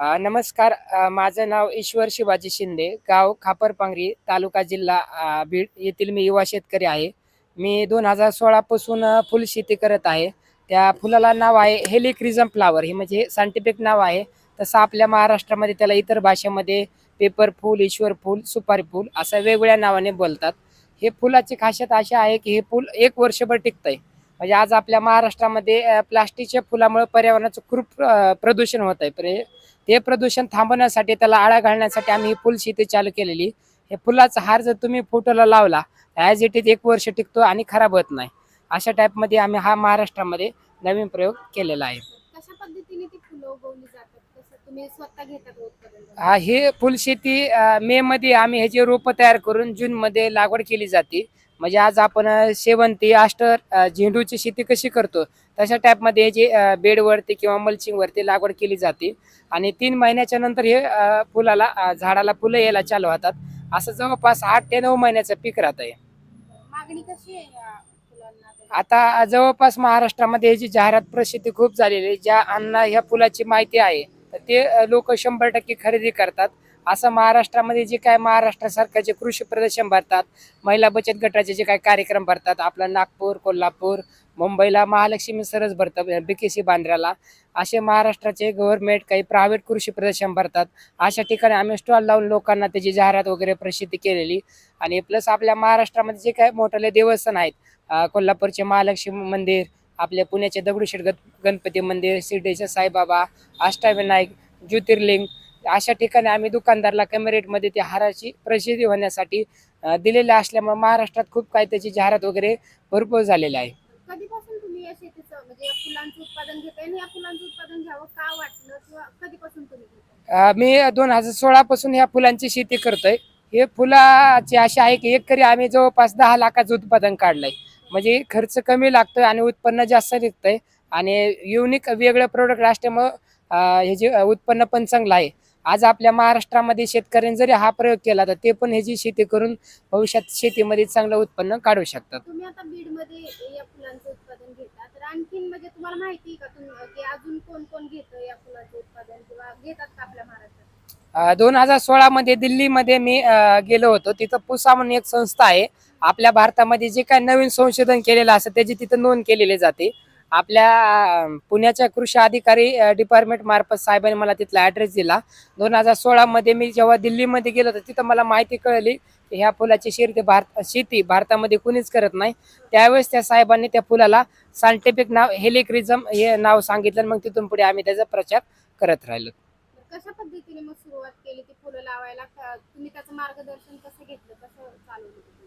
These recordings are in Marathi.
नमस्कार. माझं नाव ईश्वर शिवाजी शिंदे, गाव खापरपांगरी, तालुका जिल्हा बीड येथील मी युवा शेतकरी आहे. मी 2016 पासून फुल शेती करत आहे. त्या फुलाला नाव आहे हेलिक्रिझम फ्लॉवर. हे म्हणजे सायंटिफिक नाव आहे. तसं आपल्या महाराष्ट्रामध्ये त्याला इतर भाषेमध्ये पेपर फूल, ईश्वर फूल, सुपारी फूल असं वेगवेगळ्या नावाने बोलतात. हे फुलाची खासियत अशी आहे की हे फूल 1 वर्षभर टिकतंय. म्हणजे आज आपल्या महाराष्ट्रामध्ये प्लास्टिकच्या फुलामुळे पर्यावरणाचं खूप प्रदूषण होत आहे. ते प्रदूषण थांबवण्यासाठी त्याला आळा घालण्यासाठी आम्ही ही फुलशेती चालू केलेली. हे फुलाचा हार जर तुम्ही फोटोला लावला ॲज इट इज 1 वर्ष टिकतो आणि खराब होत नाही. अशा टाईपमध्ये आम्ही हा महाराष्ट्रामध्ये नवीन प्रयोग केलेला आहे. कशा पद्धतीने ती फुलं उगवली जातात? कसं तुम्ही स्वतः घेता का उत्पादन? हे फुलशेती मे मध्ये आम्ही ह्याची रोपं तयार करून जूनमध्ये लागवड केली जाते. म्हणजे आज आपण शेवंती, अस्टर, झेंडूची शेती कशी करतो तशा टाईपमध्ये ह्याची बेडवरती किंवा मल्चिंगवरती लागवड केली जाते. आणि 3 महिन्याच्या नंतर हे फुलाला झाडाला फुलं यायला चालू होतात. असं जवळपास 8 ते 9 महिन्याचं पीक राहत आहे. मागणी कशी आहे या फुलांना? आता जवळपास महाराष्ट्रामध्ये ह्याची जाहिरात प्रसिद्धी खूप झालेली आहे. ज्या अण्णा ह्या फुलाची माहिती आहे तर ते लोक 100% खरेदी करतात. असं महाराष्ट्रामध्ये जे काय महाराष्ट्र सरकारचे कृषी प्रदर्शन भरतात, महिला बचत गटाचे जे काही कार्यक्रम भरतात, आपलं नागपूर, कोल्हापूर, मुंबईला महालक्ष्मी सरस भरतं, BKC बांद्र्याला, असे महाराष्ट्राचे गव्हर्नमेंट काही प्रायव्हेट कृषी प्रदर्शन भरतात. अशा ठिकाणी आम्ही स्टॉल लावून लोकांना त्याची जाहिरात वगैरे प्रसिद्धी केलेली. आणि प्लस आपल्या महाराष्ट्रामध्ये जे काही मोठाले देवस्थान आहेत, कोल्हापूरचे महालक्ष्मी मंदिर, आपल्या पुण्याचे दगडूशेठ गणपती मंदिर, शिर्डीचे साईबाबा, अष्टविनायक, ज्योतिर्लिंग, अशा ठिकाणी आम्ही दुकानदाराला कमी रेटमध्ये त्या हाराची प्रसिद्धी होण्यासाठी दिलेल्या असल्यामुळे महाराष्ट्रात खूप काही त्याची जाहिरात वगैरे भरपूर झालेली आहे. कधीपासून तुम्ही या शेतीचं म्हणजे या फुलांचं उत्पादन घेताय आणि या फुलांचं उत्पादन घ्यावं का वाटलं किंवा कधीपासून तुम्ही घेताय? मी 2016 पासून ह्या फुलांची शेती करतोय. हे फुलाची अशी आहे की एकरी आम्ही जवळपास 10 लाखाचं उत्पादन काढलंय. म्हणजे खर्च कमी लागतोय आणि उत्पन्न जास्त निघतंय. आणि युनिक वेगळं प्रोडक्ट असल्यामुळं हे जे उत्पन्न पण चांगलं आहे. आज आपल्या महाराष्ट्रामध्ये शेतकऱ्यांनी जरी हा प्रयोग केला तर ते पण ह्याची शेती करून भविष्यात शेतीमध्ये चांगलं उत्पन्न काढू शकतात. तुम्ही आता बीडमध्ये या फुलांचं उत्पादन घेता, तर आणखीन म्हणजे तुम्हाला माहिती आहे का की अजून कोण कोण घेतं या फुलांचं उत्पादन किंवा घेतात का आपल्या महाराष्ट्रात? 2016 मध्ये दिल्लीमध्ये मी गेलो होतो. तिथं पुसा म्हणून एक संस्था आहे. आपल्या भारतामध्ये जे काही नवीन संशोधन केलेलं असतं त्याची तिथं नोंद केलेली जाते. आपल्या पुण्याच्या कृषी अधिकारी डिपार्टमेंट मार्फत साहेबांनी मला तिथला ॲड्रेस दिला. 2016 मध्ये मी जेव्हा दिल्लीमध्ये गेलो तर तिथं मला माहिती कळली की ह्या फुलाची शेती भारतामध्ये कुणीच करत नाही. त्यावेळेस त्या साहेबांनी त्या फुलाला सायंटिफिक नाव हेलिक्रिझम हे नाव सांगितलं. मग तिथून पुढे आम्ही त्याचा प्रचार करत राहिलो. तर कशा पद्धतीने मग सुरुवात केली ती फुलं लावायला? तुम्ही त्याचं मार्गदर्शन कसं घेतलं, कसं चालवलं ते?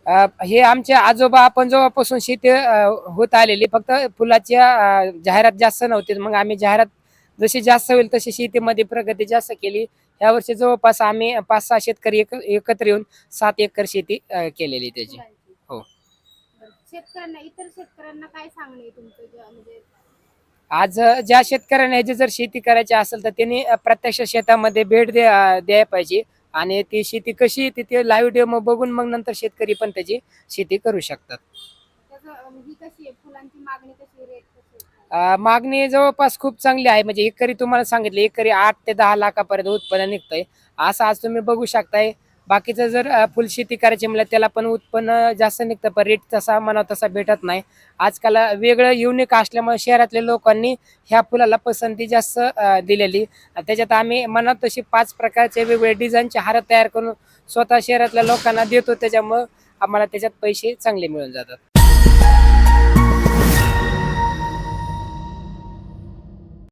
हे आमचे आजोबा जेव्हापासून शेती होत आलेली, फक्त फुलाच्या जाहिरात जास्त नव्हती. मग आम्ही जाहिरात जशी जास्त होईल तशी शेतीमध्ये प्रगती जास्त केली. यावर्षी जवळपास आम्ही 5-6 शेतकरी एकत्र येऊन 7 एकर शेती केलेली त्याची. फुलांची. हो. बरं. शेतकऱ्यांना, इतर शेतकऱ्यांना काय सांगणं आहे तुमचं म्हणजे? आज ज्या शेतकऱ्यांना ह्याची जर शेती करायची असेल तर त्यांनी प्रत्यक्ष शेतामध्ये भेट द्यायला पाहिजे. आणि ती शेती कशी तिथे लाईव्ह डेमो बघून मग नंतर शेतकरी पण त्याची शेती करू शकतात. त्याचं ही कशी आहे, फुलांची मागणी कशी, रेट कसे आहे? मागणी जवळपास खूप चांगली आहे. म्हणजे एकरी तुम्हाला सांगितलं एकरी 8 ते 10 लाखापर्यंत उत्पन्न निघतंय. असं आज तुम्ही बघू शकताय. बाकीचं जर फुलशेती करायची म्हणलं त्याला पण उत्पन्न जास्त निघतं, पण रेट तसा म्हणावा तसा भेटत नाही. आजकाल वेगळं युनिक असल्यामुळे शहरातल्या लोकांनी ह्या फुलाला पसंती जास्त दिलेली. त्याच्यात आम्ही म्हणत तशी 5 प्रकारचे वेगवेगळे डिझाईनचे हार तयार करून स्वतः शहरातल्या लोकांना देतो. त्याच्यामुळं आम्हाला त्याच्यात पैसे चांगले मिळून जातात.